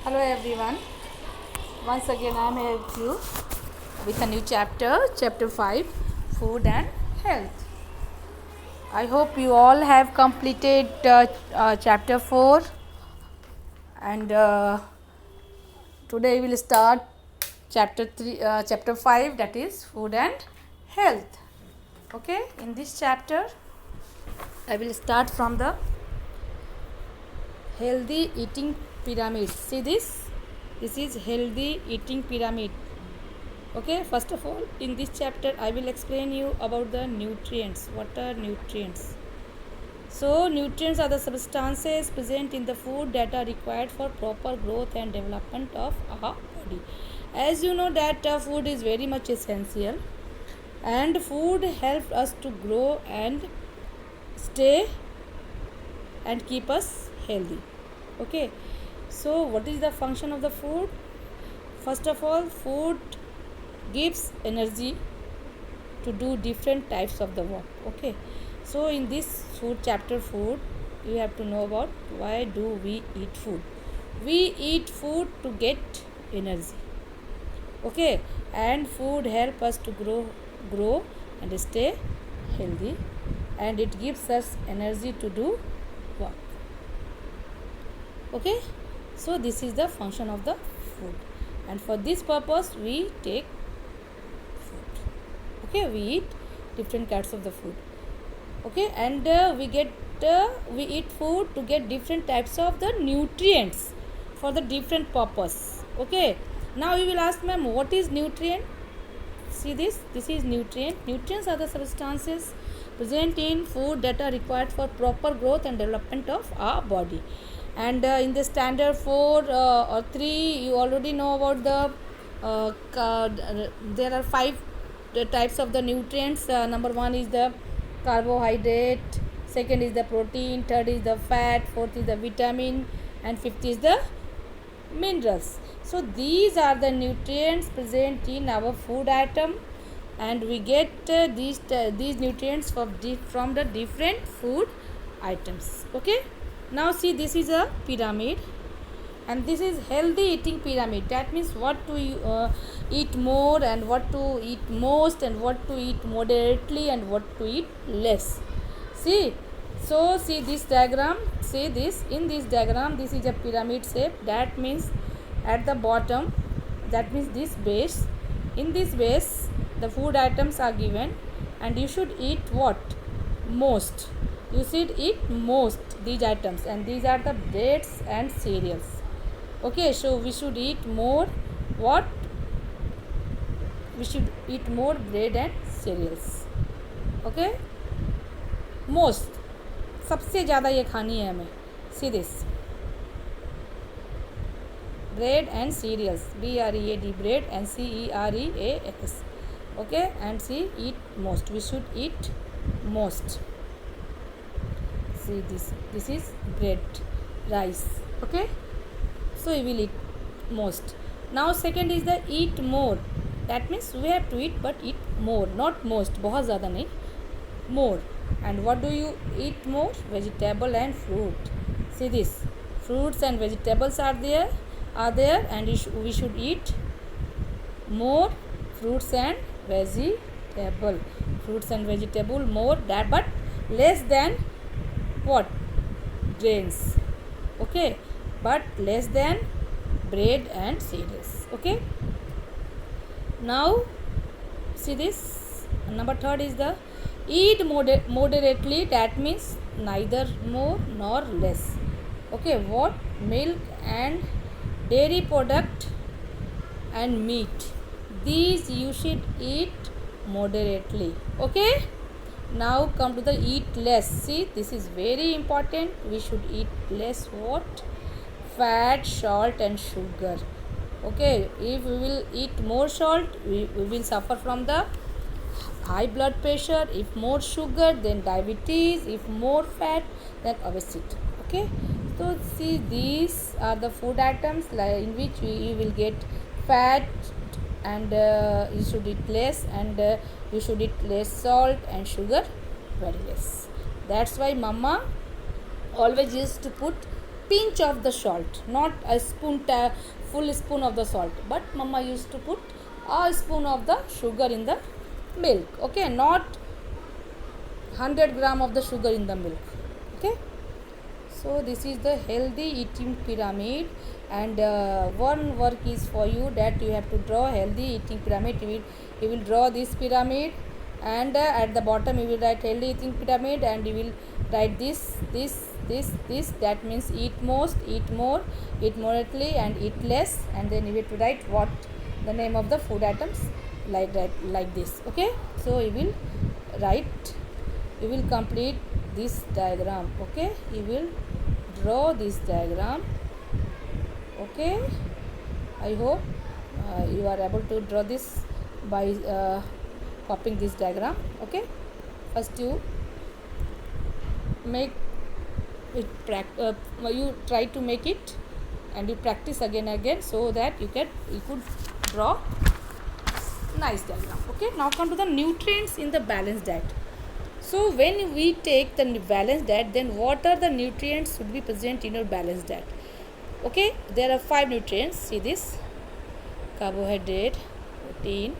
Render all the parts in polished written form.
Hello everyone. Once again I am here with you with a new chapter 5, Food and Health. I hope you all have completed chapter 4 and today we will start chapter 5, that is Food and Health. Okay, in this chapter I will start from the healthy eating pyramid. See this? This is healthy eating pyramid. Okay, first of all, in this chapter I will explain you about the nutrients. What are nutrients? So nutrients are the substances present in the food that are required for proper growth and development of our body. As you know that food is very much essential, and food helps us to grow and stay and keep us healthy. Okay, so what is the function of the food? First of all, food gives energy to do different types of the work. Okay, so in this chapter food, you have to know about why do we eat food. We eat food to get energy. Okay, and food help us to grow and stay healthy, and it gives us energy to do work. Okay, so this is the function of the food, and for this purpose we take food. Okay, we eat different kinds of the food. Okay, and we eat food to get different types of the nutrients for the different purpose. Okay, now you will ask, ma'am, what is nutrient? See this is nutrient. Nutrients are the substances present in food that are required for proper growth and development of our body. And in the standard 4 or 3, you already know about there are 5 types of the nutrients. Number 1 is the carbohydrate, second is the protein, third is the fat, fourth is the vitamin, and fifth is the minerals. So these are the nutrients present in our food item, and we get these nutrients from the different food items. Okay, now see, this is a pyramid, and this is healthy eating pyramid. That means what to eat more, and what to eat most, and what to eat moderately, and what to eat less. See, so see this diagram. See this, in this diagram, this is a pyramid shape. That means at the bottom, that means this base, in this base the food items are given, and you should eat what? Most. You should eat most these items, and these are the breads and cereals. Okay, so we should eat more what? We should eat more bread and cereals. Okay, most, सबसे ज़्यादा ये खानी है हमें. See this, bread and cereals, BREAD, bread, and CEREALS. Okay, and see, eat most. We should eat most. See this is bread, rice. Okay, so we will eat most. Now second is the eat more. That means we have to eat, but eat more, not most, बहुत ज़्यादा नहीं, more. And what do you eat more? Vegetable and fruit. See this, fruits and vegetables are there, and we should eat more fruits and vegetable. Fruits and vegetable more, that, but less than what? Grains. Okay, but less than bread and cereals. Okay, now see this, number third is the eat moderately. That means neither more nor less. Okay, what? Milk and dairy product and meat, these you should eat moderately. Okay, now come to the eat less. See, this is very important. We should eat less what? Fat, salt, and sugar. Okay, if we will eat more salt, we will suffer from the high blood pressure. If more sugar, then diabetes. If more fat, then obesity. Okay, so see, these are the food items in which you will get fat, and you should eat less, and you should eat less salt and sugar, very less. That's why mama always used to put pinch of the salt, not a full spoon of the salt, but mama used to put a spoon of the sugar in the milk. Okay, not 100 gram of the sugar in the milk. Okay, so this is the healthy eating pyramid, and one work is for you, that you have to draw healthy eating pyramid. You will draw this pyramid, and at the bottom you will write healthy eating pyramid, and you will write this. That means eat most, eat more, eat moderately, and eat less, and then you have to write what the name of the food items, like that, like this. Okay, so you will write, you will complete this diagram. Okay, you will draw this diagram. Okay, I hope you are able to draw this by copying this diagram. Okay, first you make it you try to make it, and you practice again and again, so that you could draw nice diagram. Okay, now come to the nutrients in the balanced diet. So when we take the balanced diet, then what are the nutrients should be present in your balanced diet? Okay, there are 5 nutrients. See this: carbohydrate, protein,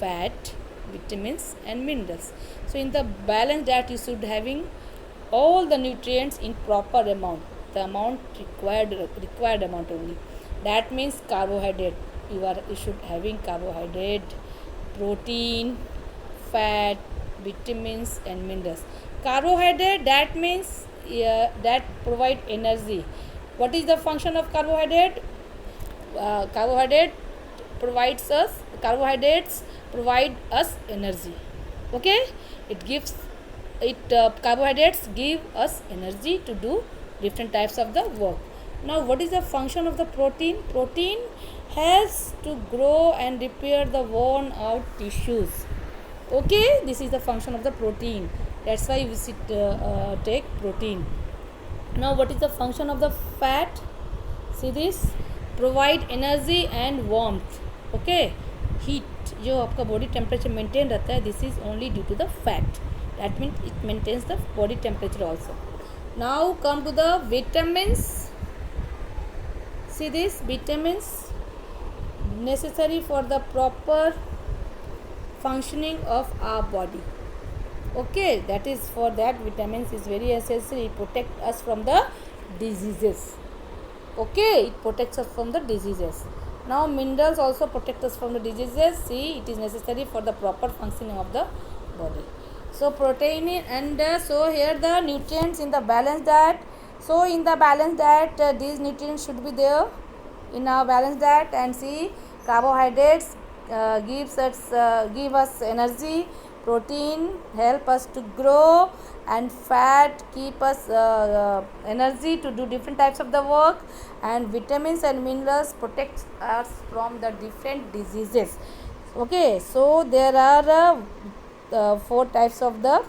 fat, vitamins, and minerals. So in the balanced diet, you should having all the nutrients in proper amount, the amount required amount only. That means carbohydrate, you should having carbohydrate, protein, fat, vitamins, and minerals. Carbohydrate, that means that provide energy. What is the function of carbohydrate? Carbohydrates provide us energy. Okay, carbohydrates give us energy to do different types of the work. Now what is the function of the protein? Protein has to grow and repair the worn out tissues. Okay, this is the function of the protein. That's why we take protein. Now what is the function of the fat? See this: provide energy and warmth. Okay, heat, जो आपका body temperature maintain रहता है, this is only due to the fat. That means it maintains the body temperature also. Now come to the vitamins. See this: vitamins necessary for the proper functioning of our body. Okay, that is, for that vitamins is very essential. It protects us from the diseases. Okay, it protects us from the diseases. Now minerals also protect us from the diseases. See, it is necessary for the proper functioning of the body. So protein, and so here the nutrients in the balanced diet. So in the balanced diet, these nutrients should be there in our balanced diet. And see, carbohydrates give us energy, protein help us to grow, and fat keep us energy to do different types of the work, and vitamins and minerals protect us from the different diseases. Okay, so there are 4 types of the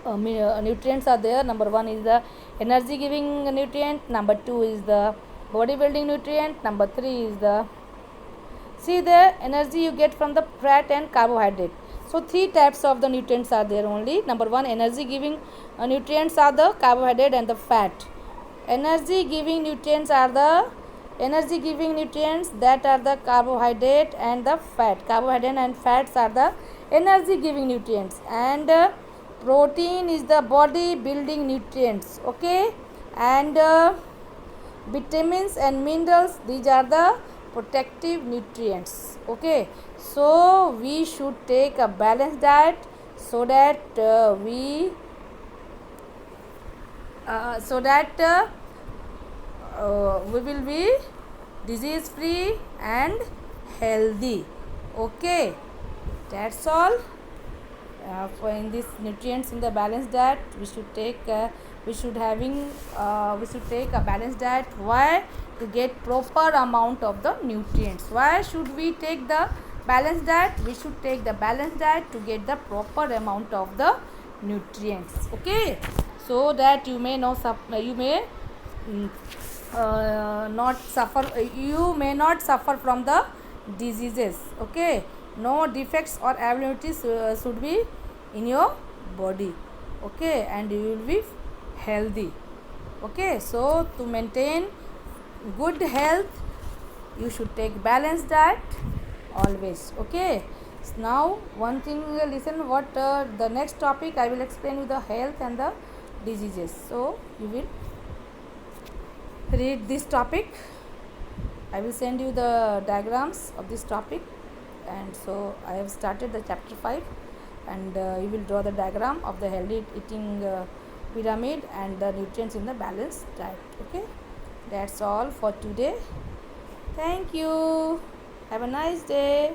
nutrients are there. Number 1 is the energy giving nutrient, number 2 is the body building nutrient, number 3 is the, see, the energy you get from the fat and carbohydrate. So 3 types of the nutrients are there only. Number 1, energy giving nutrients are the carbohydrate and the fat. Energy giving nutrients are the that are the carbohydrate and the fat. Carbohydrate and fats are the energy giving nutrients, and protein is the body building nutrients. Okay, and vitamins and minerals, these are the protective nutrients. Okay, so we should take a balanced diet, so that we will be disease free and healthy. Okay, that's all for in this nutrients in the balanced diet. We should take a balanced diet. Why? To get proper amount of the nutrients. Why should we take the balanced diet? We should take the balanced diet to get the proper amount of the nutrients. Okay, so that you may not suffer from the diseases. Okay, no defects or abnormalities should be in your body. Okay, and you will be healthy. Okay, so to maintain good health you should take balanced diet always. Okay, so now one thing, listen what the next topic I will explain you, the health and the diseases. So you will read this topic. I will send you the diagrams of this topic, and so I have started the chapter 5, and you will draw the diagram of the healthy eating pyramid and the nutrients in the balanced diet. Okay, that's all for today. Thank you. Have a nice day.